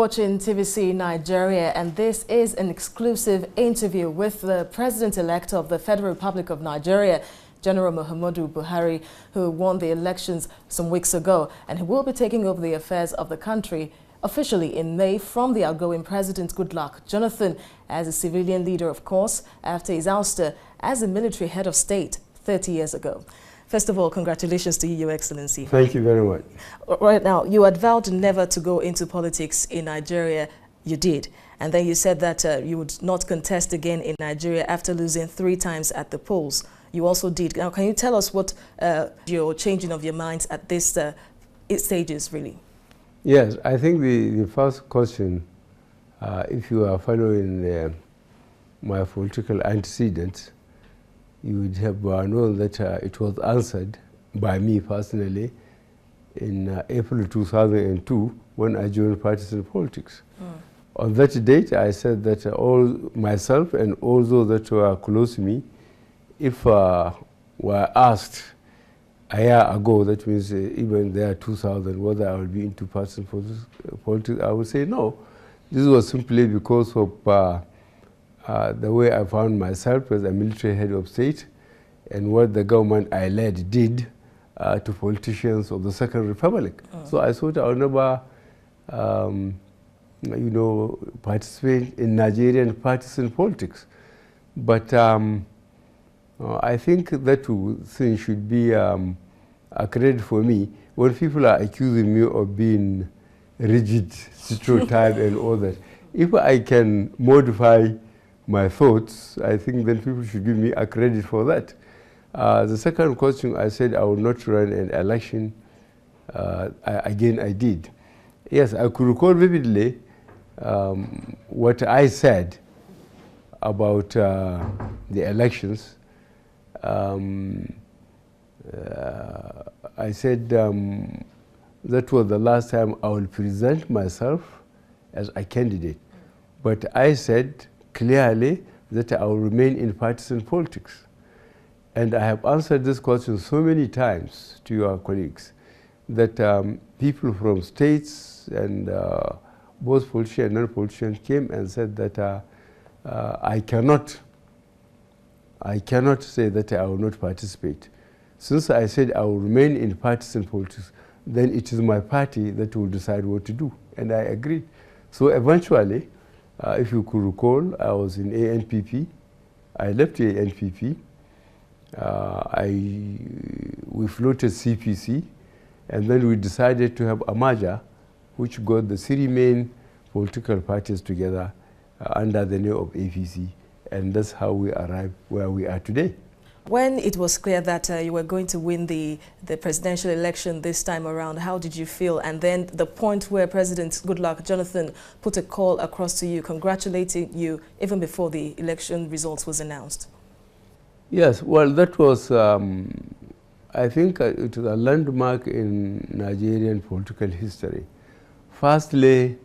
watching TVC Nigeria, and this is an exclusive interview with the President-elect of the Federal Republic of Nigeria, General Muhammadu Buhari, who won the elections some weeks ago, and who will be taking over the affairs of the country officially in May from the outgoing President Goodluck Jonathan as a civilian leader, of course, after his ouster as a military head of state 30 years ago. First of all, congratulations to you, Your Excellency. Thank you very much. Right now, you had vowed never to go into politics in Nigeria. You did. And then you said that you would not contest again in Nigeria after losing 3 times at the polls. You also did. Now, can you tell us what your changing of your minds at this stage is, really? Yes, I think the first question, if you are following my political antecedents, you would have known that it was answered by me personally in April 2002 when I joined partisan politics. On that date, I said that all myself and all those that were close to me, if were asked a year ago, that means even there 2000, whether I would be into partisan politics, I would say no. This was simply because of the way I found myself as a military head of state and what the government I led did to politicians of the Second Republic. So I thought I would never, participate in Nigerian partisan politics. But I think that thing should be a credit for me when people are accusing me of being rigid, stereotype and all that. If I can modify my thoughts, I think then people should give me a credit for that. The second question, I said I would not run an election. Again, I did. Yes, I could recall vividly what I said about the elections. I said that was the last time I will present myself as a candidate. But I said clearly that I will remain in partisan politics. And I have answered this question so many times to your colleagues that people from states and both politicians and non-politicians came and said that I cannot say that I will not participate. Since I said I will remain in partisan politics, then it is my party that will decide what to do. And I agreed. So eventually, if you could recall, I was in ANPP. I left the ANPP. We floated CPC, and then we decided to have a merger, which got the 3 main political parties together under the name of APC, and that's how we arrived where we are today. When it was clear that you were going to win the presidential election this time around, how did you feel? And then the point where President Goodluck Jonathan put a call across to you, congratulating you even before the election results was announced. Yes, well, that was, I think it was a landmark in Nigerian political history. Firstly,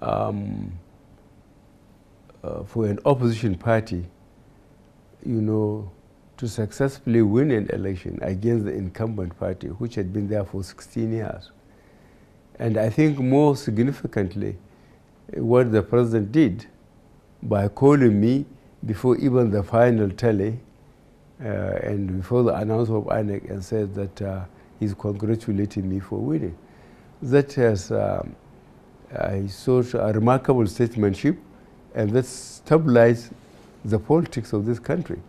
for an opposition party, to successfully win an election against the incumbent party, which had been there for 16 years. And I think more significantly, what the president did by calling me before even the final tally and before the announcement of INEC and said that he's congratulating me for winning. That has, I thought, a remarkable statesmanship, and that stabilized the politics of this country.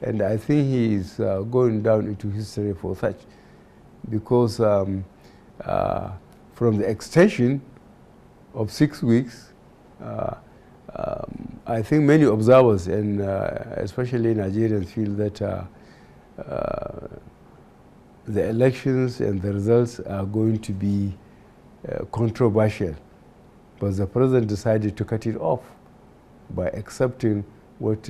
And I think he is going down into history for such, because from the extension of 6 weeks, I think many observers, and especially Nigerians, feel that the elections and the results are going to be controversial. But the president decided to cut it off by accepting what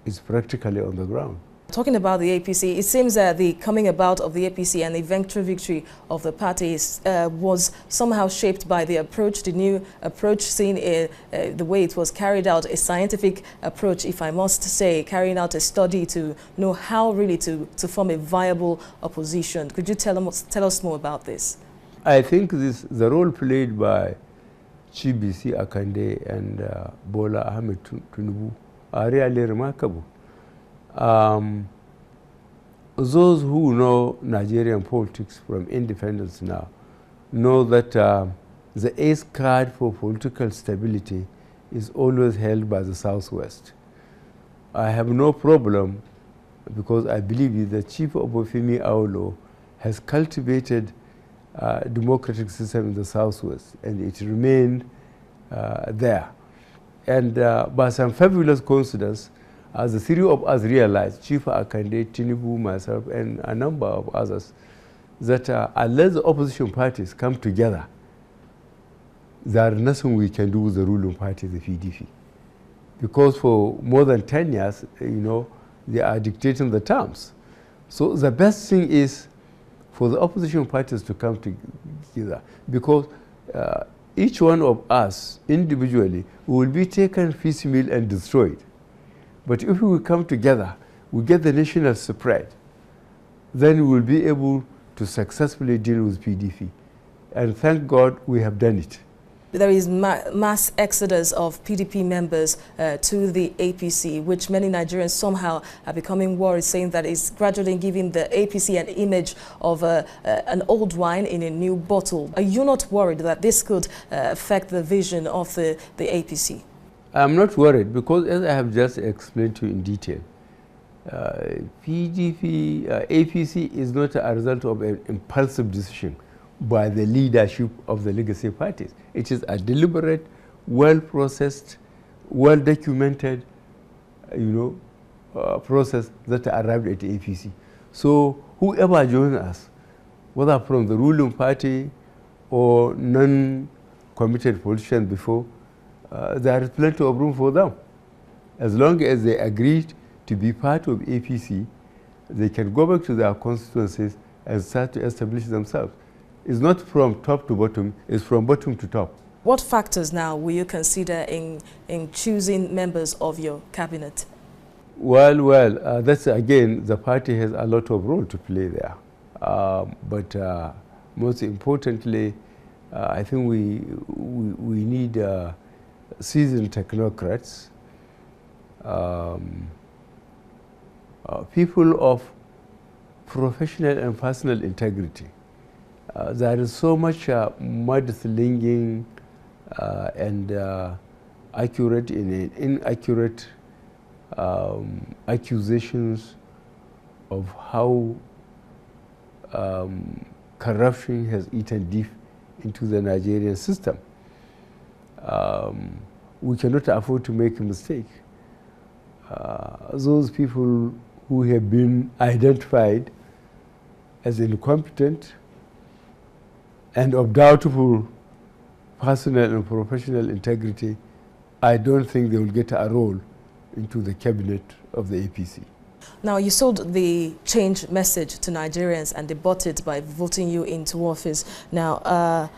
is practically on the ground. Talking about the APC, it seems that the coming about of the APC and the eventual victory of the party was somehow shaped by the approach, the new approach, seen the way it was carried out, a scientific approach, if I must say, carrying out a study to know how really to form a viable opposition. Could you tell us more about this? I think the role played by Chibisi Akande and Bola Ahmed Tinubu are really remarkable. Those who know Nigerian politics from independence now know that the ace card for political stability is always held by the Southwest. I have no problem, because I believe the Chief Obafemi Awolowo has cultivated a democratic system in the Southwest, and it remained there. And by some fabulous coincidence, as the three of us realized, Chief Akande, Tinubu, myself, and a number of others, that unless the opposition parties come together, there is nothing we can do with the ruling party, the PDP. Because for more than 10 years, they are dictating the terms. So the best thing is for the opposition parties to come together, because each one of us individually will be taken piecemeal and destroyed. But if we come together, we get the national spread, then we will be able to successfully deal with PDP. And thank God we have done it. There is mass exodus of PDP members to the APC, which many Nigerians somehow are becoming worried, saying that it's gradually giving the APC an image of an old wine in a new bottle. Are you not worried that this could affect the vision of the APC? I'm not worried, because as I have just explained to you in detail, APC is not a result of an impulsive decision by the leadership of the legacy parties. It is a deliberate, well-processed, well-documented, process that arrived at the APC. So whoever joins us, whether from the ruling party or non-committed politicians before, there is plenty of room for them. As long as they agreed to be part of APC, they can go back to their constituencies and start to establish themselves. It's not from top to bottom, it's from bottom to top. What factors now will you consider in choosing members of your cabinet? Well, that's again, the party has a lot of role to play there. But most importantly, I think we need seasoned technocrats, people of professional and personal integrity. There is so much mudslinging and accurate and inaccurate accusations of how corruption has eaten deep into the Nigerian system. We cannot afford to make a mistake. Those people who have been identified as incompetent and of doubtful personal and professional integrity, I don't think they will get a role into the cabinet of the APC. Now, you sold the change message to Nigerians and they bought it by voting you into office. Now,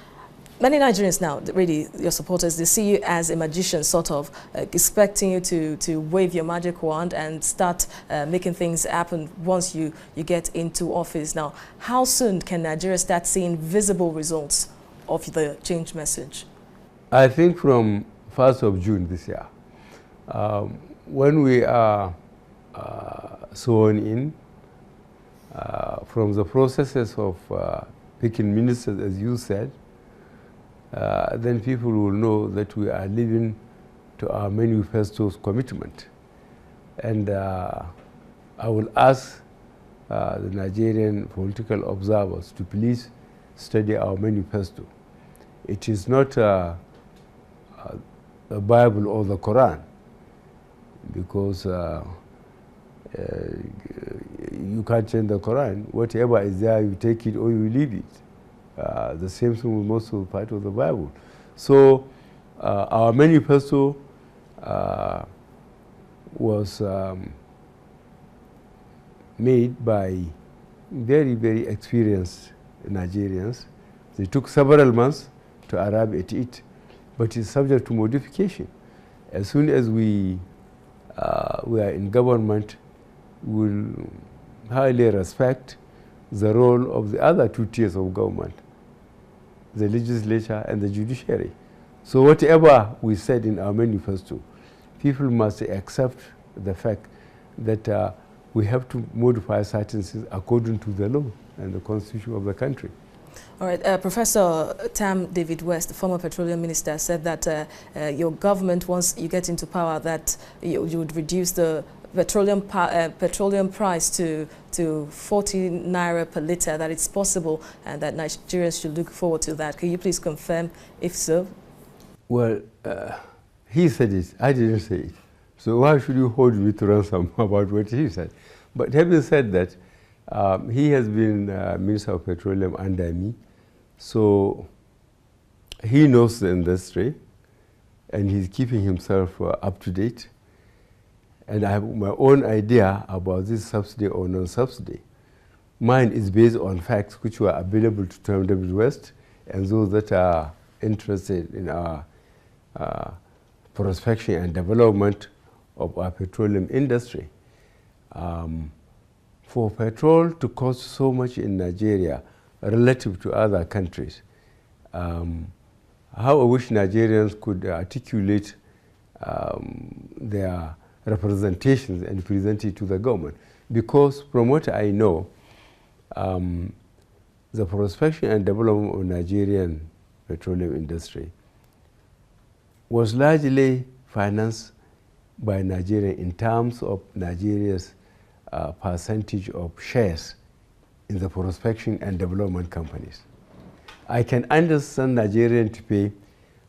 many Nigerians now, really, your supporters, they see you as a magician, sort of, expecting you to wave your magic wand and start making things happen once you get into office. Now, how soon can Nigeria start seeing visible results of the change message? I think from 1st of June this year, when we are sworn in, from the processes of picking ministers, as you said, then people will know that we are living to our manifesto's commitment. And I will ask the Nigerian political observers to please study our manifesto. It is not the Bible or the Quran, because you can't change the Quran. Whatever is there, you take it or you leave it. The same thing with most of the part of the Bible. So our manifesto was made by very, very experienced Nigerians. They took several months to arrive at it, but it's subject to modification. As soon as we are in government, we'll highly respect the role of the other two tiers of government, the legislature, and the judiciary. So whatever we said in our manifesto, people must accept the fact that we have to modify certain things according to the law and the constitution of the country. All right, Professor Tam David West, the former petroleum minister, said that your government, once you get into power, that you would reduce the petroleum price to 40 naira per litre, that it's possible and that Nigerians should look forward to that. Can you please confirm if so? Well, he said it, I didn't say it. So why should you hold me to ransom about what he said? But having said that, he has been Minister of Petroleum under me, so he knows the industry and he's keeping himself up to date. And I have my own idea about this subsidy or non-subsidy. Mine is based on facts which were available to Tam David West and those that are interested in our prospection and development of our petroleum industry. For petrol to cost so much in Nigeria relative to other countries, how I wish Nigerians could articulate their representations and present it to the government. Because from what I know, the prospection and development of Nigerian petroleum industry was largely financed by Nigeria in terms of Nigeria's percentage of shares in the prospection and development companies. I can understand Nigerian to pay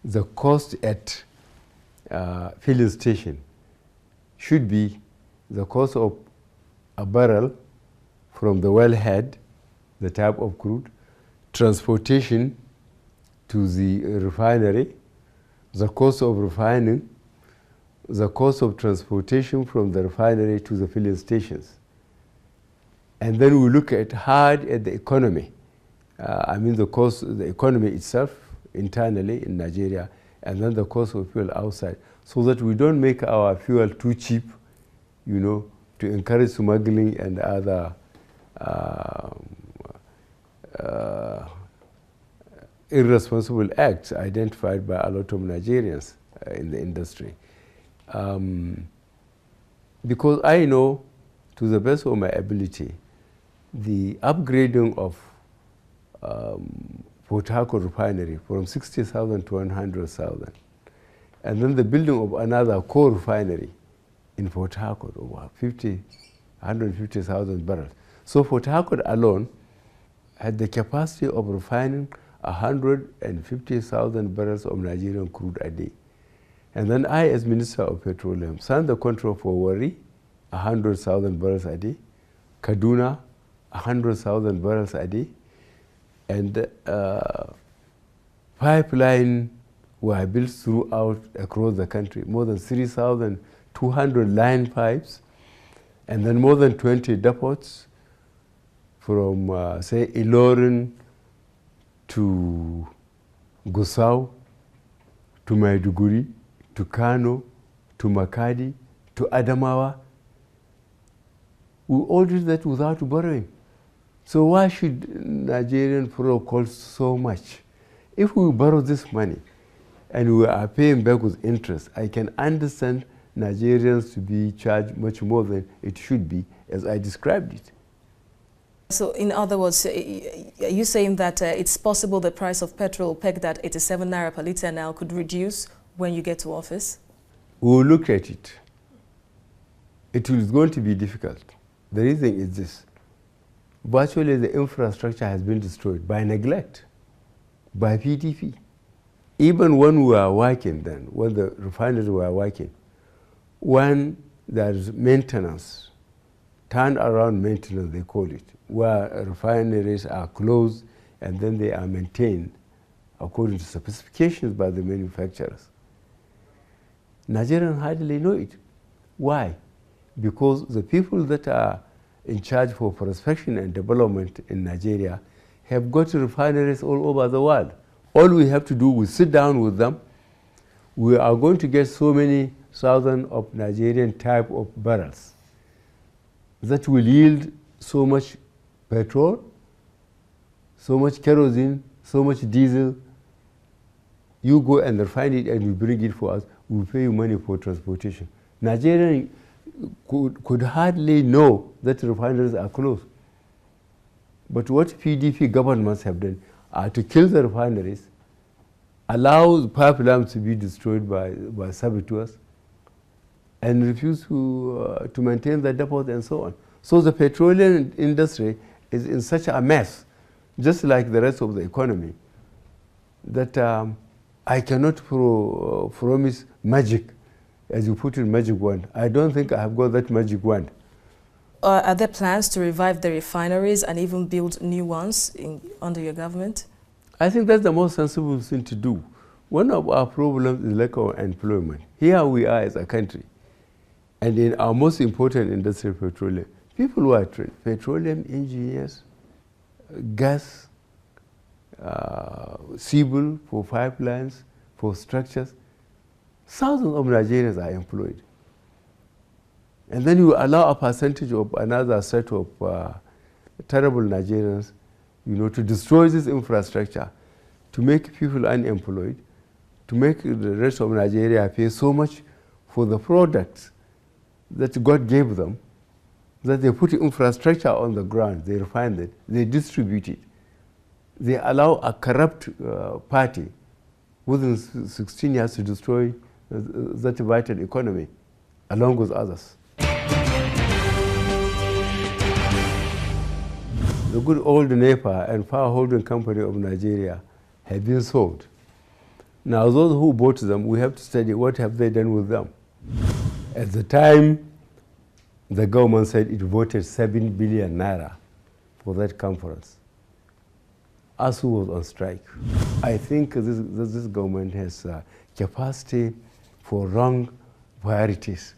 the cost at filling station should be the cost of a barrel from the wellhead, the type of crude, transportation to the refinery, the cost of refining, the cost of transportation from the refinery to the filling stations. And then we look hard at the economy. I mean the cost, the economy itself internally in Nigeria, and then the cost of fuel outside, so that we don't make our fuel too cheap, you know, to encourage smuggling and other irresponsible acts identified by a lot of Nigerians in the industry. Because I know, to the best of my ability, the upgrading of Port Harcourt refinery from 60,000 to 100,000, and then the building of another core refinery in Port Harcourt over 150,000 barrels. So Port Harcourt alone had the capacity of refining 150,000 barrels of Nigerian crude a day. And then I, as Minister of Petroleum, signed the contract for Warri, 100,000 barrels a day, Kaduna, 100,000 barrels a day, and pipeline were built throughout across the country, more than 3,200 line pipes, and then more than 20 depots from, say, Ilorin to Gusau, to Maiduguri, to Kano, to Makadi, to Adamawa. We all did that without borrowing. So why should Nigerian borrow cost so much? If we borrow this money and we are paying back with interest, I can understand Nigerians to be charged much more than it should be, as I described it. So in other words, are you saying that it's possible the price of petrol pegged at 87 naira per litre now could reduce when you get to office? We will look at it. It is going to be difficult. The reason is this. Virtually the infrastructure has been destroyed by neglect, by PDP. Even when we are working then, when the refineries were working, when there is maintenance, turnaround maintenance they call it, where refineries are closed and then they are maintained according to specifications by the manufacturers. Nigerians hardly know it. Why? Because the people that are in charge for prospection and development in Nigeria have got refineries all over the world. All we have to do is sit down with them. We are going to get so many thousands of Nigerian type of barrels that will yield so much petrol, so much kerosene, so much diesel. You go and refine it and you bring it for us. We pay you money for transportation. Nigerians could hardly know that refineries are closed. But what PDP governments have done are to kill the refineries, allow the pipelines to be destroyed by saboteurs, and refuse to maintain the depots and so on. So the petroleum industry is in such a mess, just like the rest of the economy, that I cannot promise magic, as you put in magic wand. I don't think I have got that magic wand. Are there plans to revive the refineries and even build new ones under your government? I think that's the most sensible thing to do. One of our problems is lack of employment. Here we are as a country, and in our most important industry, petroleum, people who are trained, petroleum engineers, gas, civil, for pipelines, for structures, thousands of Nigerians are employed. And then you allow a percentage of another set of terrible Nigerians, to destroy this infrastructure, to make people unemployed, to make the rest of Nigeria pay so much for the products that God gave them, that they put infrastructure on the ground, they refine it, they distribute it. They allow a corrupt party within 16 years to destroy that vital economy, along with others. The good old NEPA and Power Holding Company of Nigeria have been sold. Now those who bought them, we have to study what have they done with them. At the time, the government said it voted 7 billion naira for that conference. ASU was on strike. I think this government has capacity for wrong priorities.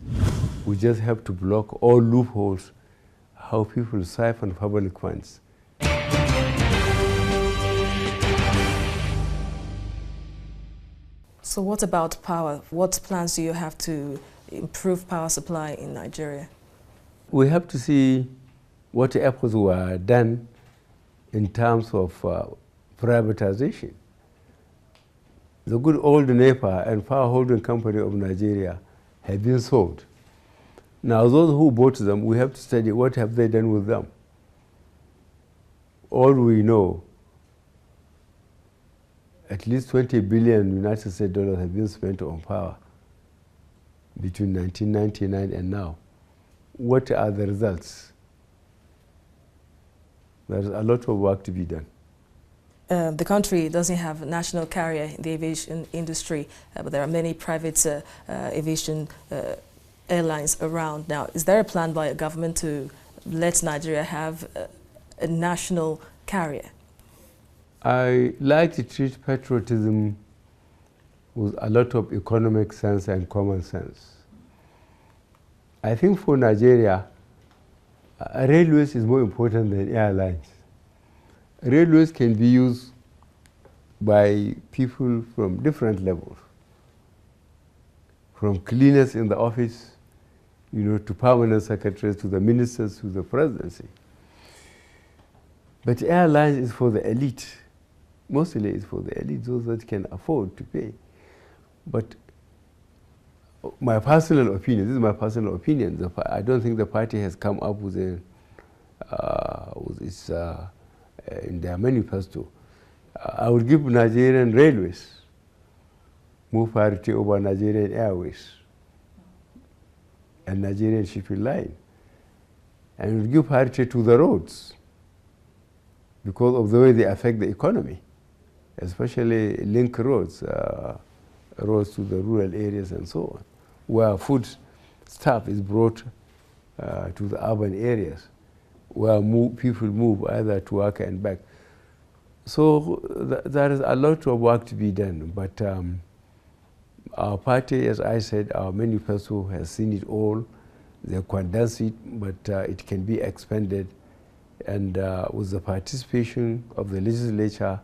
We just have to block all loopholes, how people siphon public funds. So what about power? What plans do you have to improve power supply in Nigeria? We have to see what efforts were done in terms of privatization. The good old NEPA and Power Holding Company of Nigeria have been sold. Now those who bought them, we have to study what have they done with them. All we know, at least 20 billion United States dollars have been spent on power between 1999 and now. What are the results? There's a lot of work to be done. The country doesn't have a national carrier in the aviation industry, but there are many private aviation airlines around. Now, is there a plan by a government to let Nigeria have a national carrier? I like to treat patriotism with a lot of economic sense and common sense. I think for Nigeria, railways is more important than airlines. Railways can be used by people from different levels, from cleaners in the office, to permanent secretaries, to the ministers, to the presidency. But airlines is for the elite. Mostly it's for the elite, those that can afford to pay. But my personal opinion, this is my personal opinion, I don't think the party has come up with its, in their manifesto. I would give Nigerian railways more priority over Nigerian Airways and Nigerian shipping line. And would give priority to the roads because of the way they affect the economy, especially link roads, roads to the rural areas and so on, where food stuff is brought to the urban areas, where people move either to work and back. So there is a lot of work to be done, but our party, as I said, our manifesto has seen it all. They condensed it, but it can be expanded. And with the participation of the legislature,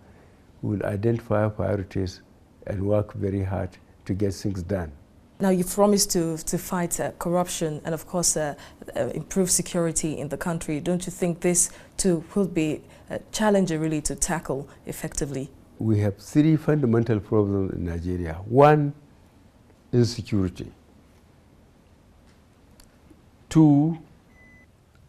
we will identify priorities and work very hard to get things done. Now, you promised to fight corruption and, of course, improve security in the country. Don't you think this, too, will be a challenge really to tackle effectively? we have three fundamental problems in Nigeria. One, insecurity. Two,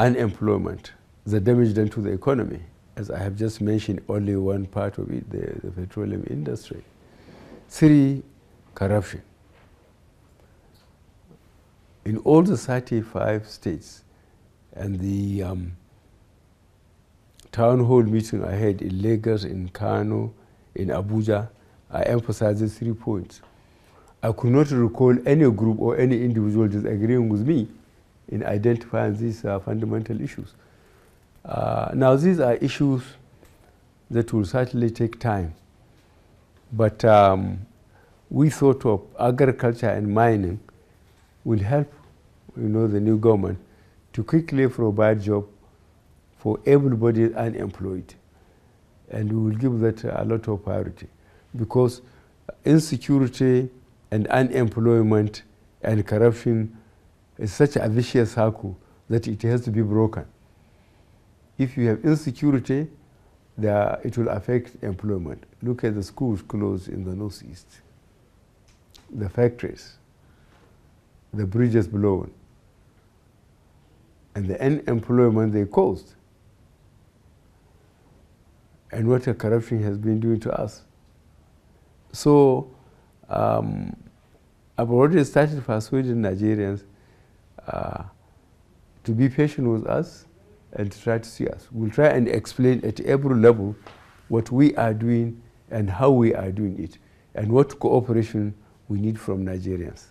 unemployment, the damage done to the economy. As I have just mentioned, only one part of it, the petroleum industry. Three, corruption. In all the 35 states, and the town hall meeting I had in Lagos, in Kano, in Abuja, I emphasized these 3 points. I could not recall any group or any individual disagreeing with me in identifying these fundamental issues. Now, these are issues that will certainly take time, but we thought of agriculture and mining will help, the new government to quickly provide job for everybody unemployed, and we will give that a lot of priority, because insecurity and unemployment and corruption is such a vicious cycle that it has to be broken. If you have insecurity, it will affect employment. Look at the schools closed in the northeast, the factories, the bridges blown, and the unemployment they caused, and what the corruption has been doing to us. So I've already started persuading Nigerians to be patient with us and to try to see us. We'll try and explain at every level what we are doing and how we are doing it, and what cooperation we need from Nigerians.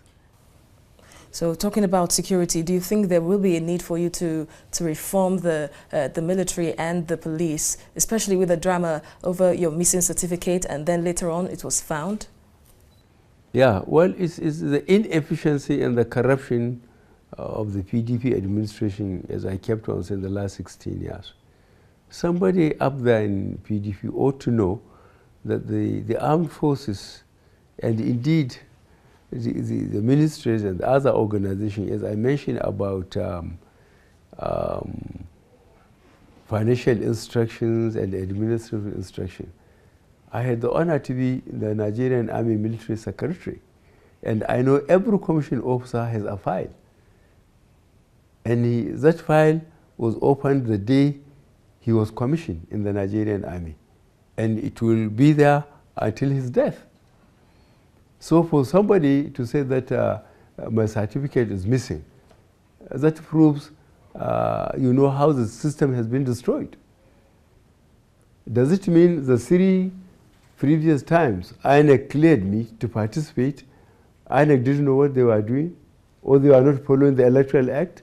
So talking about security, do you think there will be a need for you to reform the military and the police, especially with the drama over your missing certificate and then later on it was found? Yeah, well, it's the inefficiency and the corruption of the PDP administration, as I kept on saying, the last 16 years. Somebody up there in PDP ought to know that the armed forces, and indeed the ministries and the other organizations, as I mentioned about financial instructions and administrative instruction. I had the honor to be the Nigerian Army Military Secretary, and I know every commissioned officer has a file. And that file was opened the day he was commissioned in the Nigerian Army, and it will be there until his death. So for somebody to say that my certificate is missing, that proves how the system has been destroyed. Does it mean the 3 previous times INEC cleared me to participate, INEC didn't know what they were doing, or they were not following the Electoral Act?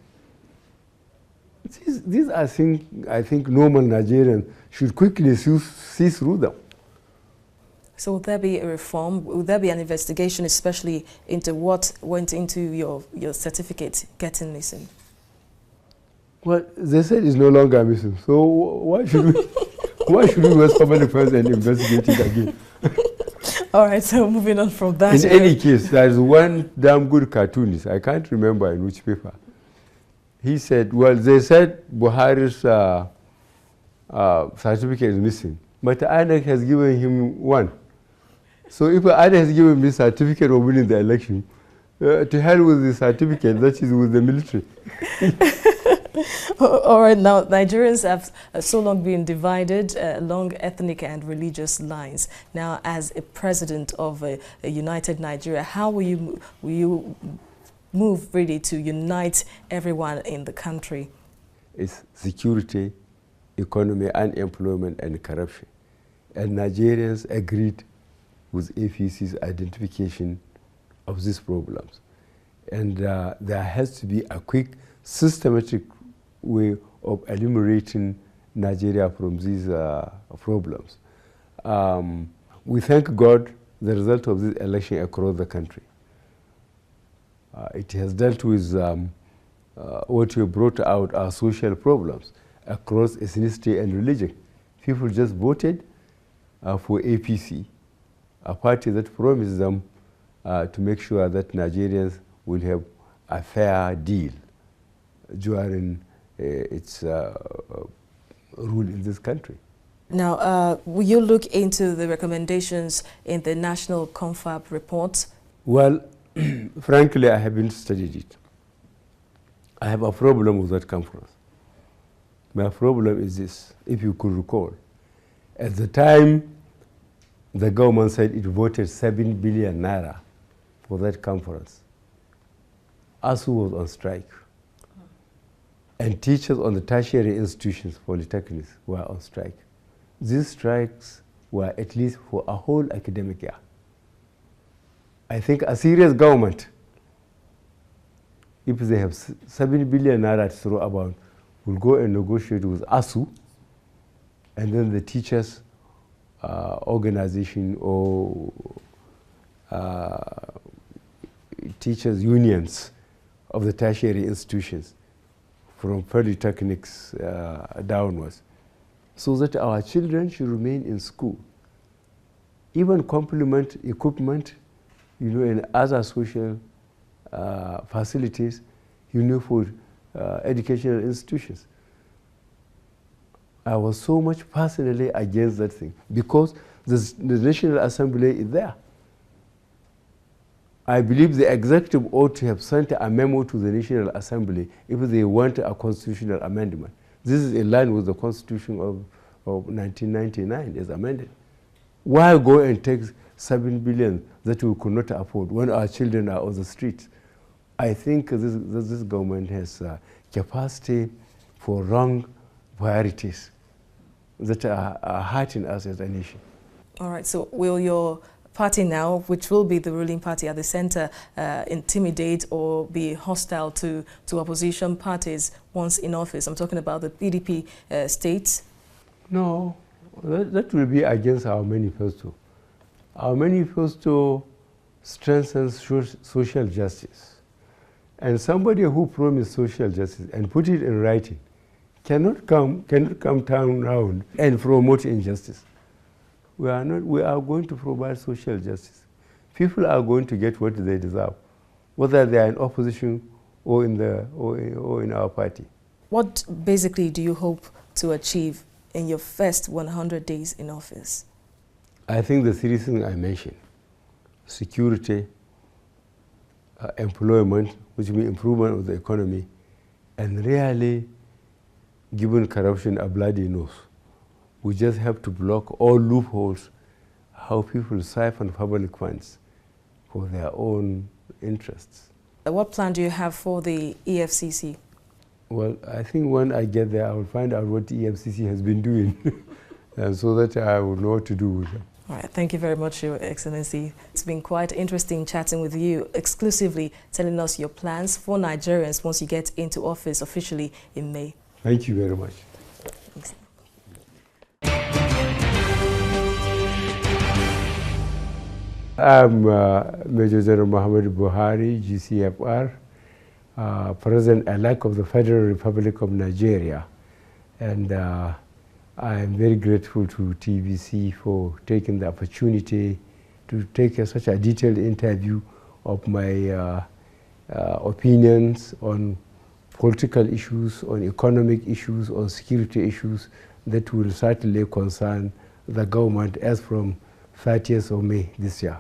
These are things I think normal Nigerians should quickly see through them. So will there be a reform? Will there be an investigation, especially into what went into your certificate getting missing? Well, they said it's no longer missing. So why should we waste somebody first and investigate it again? All right, so moving on from that. In any case, there's one damn good cartoonist. I can't remember in which paper. He said, well, they said Buhari's certificate is missing, but INEC has given him one. So if INEC has given me a certificate of winning the election, to hell with the certificate, that is with the military. All right, now Nigerians have so long been divided along ethnic and religious lines. Now, as a president of a united Nigeria, how will you move really to unite everyone in the country? It's security, economy, unemployment, and corruption. And Nigerians agreed with APC's identification of these problems. And there has to be a quick, systematic way of eliminating Nigeria from these problems. We thank God the result of this election across the country. It has dealt with what we brought out our social problems across ethnicity and religion. People just voted for APC, a party that promised them to make sure that Nigerians will have a fair deal during its rule in this country. Now, will you look into the recommendations in the National Confab report? Well, frankly, I haven't studied it. I have a problem with that conference. My problem is this, if you could recall. At the time, the government said it voted 7 billion naira for that conference. ASU was on strike. And teachers on the tertiary institutions, polytechnics, were on strike. These strikes were at least for a whole academic year. I think a serious government, if they have 7 billion naira to throw about, will go and negotiate with ASU, and then the teachers organization or teachers unions of the tertiary institutions from polytechnics downwards, so that our children should remain in school. Even complement equipment, and other social facilities, for educational institutions. I was so much personally against that thing because the National Assembly is there. I believe the executive ought to have sent a memo to the National Assembly if they want a constitutional amendment. This is in line with the Constitution of 1999 as amended. Why go and take 7 billion that we could not afford when our children are on the streets? I think this government has capacity for wrong priorities that are hurting us as a nation. All right, so will your party now, which will be the ruling party at the center, intimidate or be hostile to opposition parties once in office? I'm talking about the PDP states. No, that will be against our manifesto. Our manifesto strengthens social justice. And somebody who promised social justice and put it in writing cannot come down around and promote injustice. We are going to provide social justice. People are going to get what they deserve, whether they are in opposition or in our party. What basically do you hope to achieve in your first 100 days in office? I think the three things I mentioned: security, employment, which means improvement of the economy, and really giving corruption a bloody nose. We just have to block all loopholes, how people siphon public funds for their own interests. What plan do you have for the EFCC? Well, I think when I get there, I will find out what the EFCC has been doing, and so that I will know what to do with them. All right, thank you very much, Your Excellency. It's been quite interesting chatting with you, exclusively telling us your plans for Nigerians once you get into office officially in May. Thank you very much. Thanks. I'm Major General Muhammadu Buhari, GCFR, President-elect of the Federal Republic of Nigeria. And I am very grateful to TVC for taking the opportunity to take such a detailed interview of my opinions on political issues, on economic issues, on security issues that will certainly concern the government as from 30th of May this year.